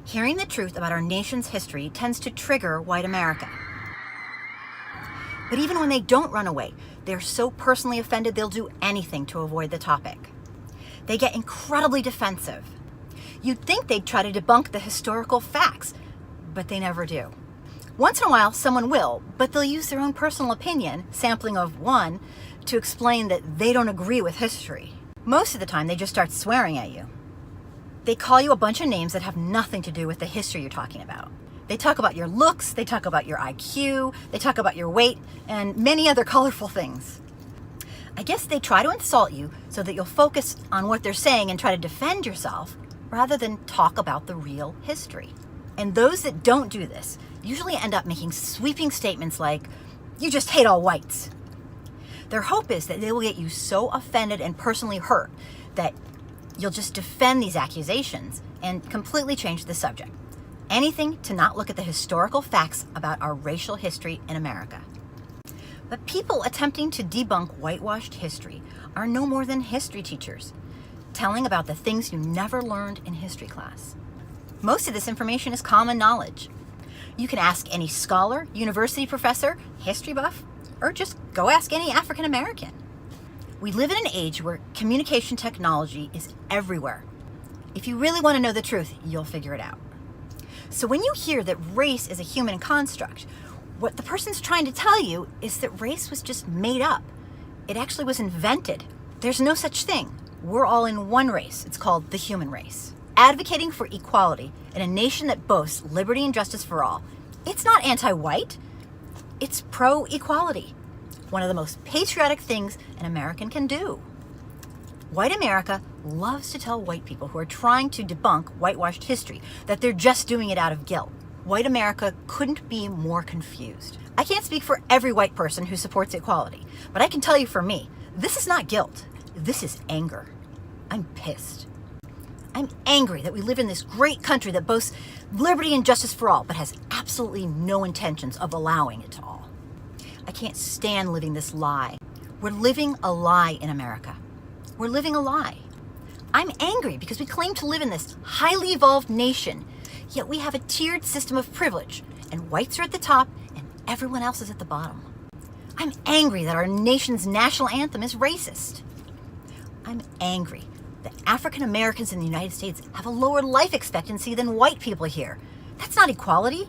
Hearing the truth about our nation's history tends to trigger white America. But even when they don't run away, they're so personally offended they'll do anything to avoid the topic. They get incredibly defensive. You'd think they'd try to debunk the historical facts, but they never do. Once in a while, someone will, but they'll use their own personal opinion, sampling of one, to explain that they don't agree with history. Most of the time, they just start swearing at you. They call you a bunch of names that have nothing to do with the history you're talking about. They talk about your looks, they talk about your IQ, they talk about your weight, and many other colorful things. I guess they try to insult you so that you'll focus on what they're saying and try to defend yourself rather than talk about the real history. And those that don't do this usually end up making sweeping statements like, "You just hate all whites." Their hope is that they will get you so offended and personally hurt that you'll just defend these accusations and completely change the subject. Anything to not look at the historical facts about our racial history in America. But people attempting to debunk whitewashed history are no more than history teachers, telling about the things you never learned in history class. Most of this information is common knowledge. You can ask any scholar, university professor, history buff, or just go ask any African American. We live in an age where communication technology is everywhere. If you really want to know the truth, you'll figure it out. So when you hear that race is a human construct, what the person's trying to tell you is that race was just made up. It actually was invented. There's no such thing. We're all in one race. It's called the human race. Advocating for equality in a nation that boasts liberty and justice for all, it's not anti-white. It's pro-equality. One of the most patriotic things an American can do. White America loves to tell white people who are trying to debunk whitewashed history that they're just doing it out of guilt. White America couldn't be more confused. I can't speak for every white person who supports equality, but I can tell you for me, this is not guilt. This is anger. I'm pissed. I'm angry that we live in this great country that boasts liberty and justice for all, but has absolutely no intentions of allowing it to all. I can't stand living this lie. We're living a lie in America. We're living a lie. I'm angry because we claim to live in this highly evolved nation, yet we have a tiered system of privilege, and whites are at the top and everyone else is at the bottom. I'm angry that our nation's national anthem is racist. I'm angry that African Americans in the United States have a lower life expectancy than white people here. That's not equality.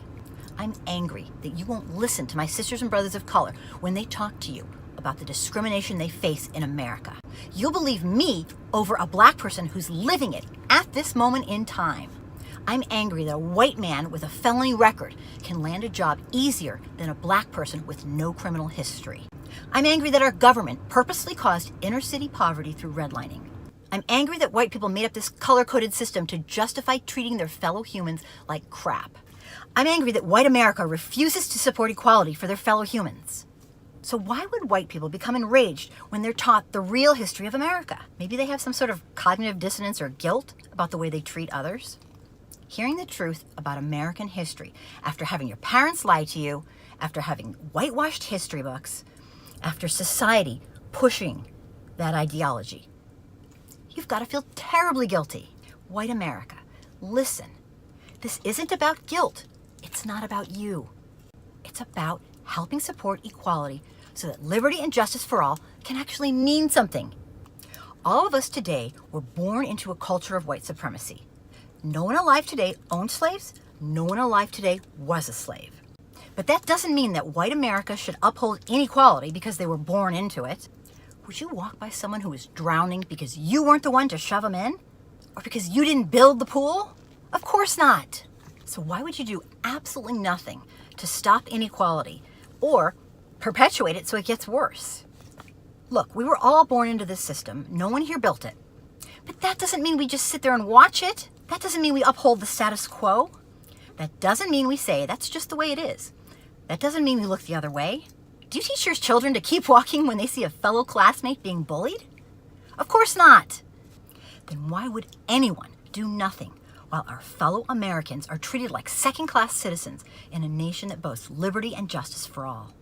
I'm angry that you won't listen to my sisters and brothers of color when they talk to you about the discrimination they face in America. You'll believe me over a black person who's living it at this moment in time. I'm angry that a white man with a felony record can land a job easier than a black person with no criminal history. I'm angry that our government purposely caused inner city poverty through redlining. I'm angry that white people made up this color-coded system to justify treating their fellow humans like crap. I'm angry that white America refuses to support equality for their fellow humans. So why would white people become enraged when they're taught the real history of America? Maybe they have some sort of cognitive dissonance or guilt about the way they treat others? Hearing the truth about American history after having your parents lie to you, after having whitewashed history books, after society pushing that ideology, you've got to feel terribly guilty. White America, listen. This isn't about guilt. It's not about you. It's about helping support equality so that liberty and justice for all can actually mean something. All of us today were born into a culture of white supremacy. No one alive today owned slaves. No one alive today was a slave. But that doesn't mean that white America should uphold inequality because they were born into it. Would you walk by someone who was drowning because you weren't the one to shove them in? Or because you didn't build the pool? Of course not. So why would you do absolutely nothing to stop inequality or perpetuate it so it gets worse? Look, we were all born into this system. No one here built it. But that doesn't mean we just sit there and watch it. That doesn't mean we uphold the status quo. That doesn't mean we say that's just the way it is. That doesn't mean we look the other way. Do you teach your children to keep walking when they see a fellow classmate being bullied? Of course not. Then why would anyone do nothing while our fellow Americans are treated like second-class citizens in a nation that boasts liberty and justice for all?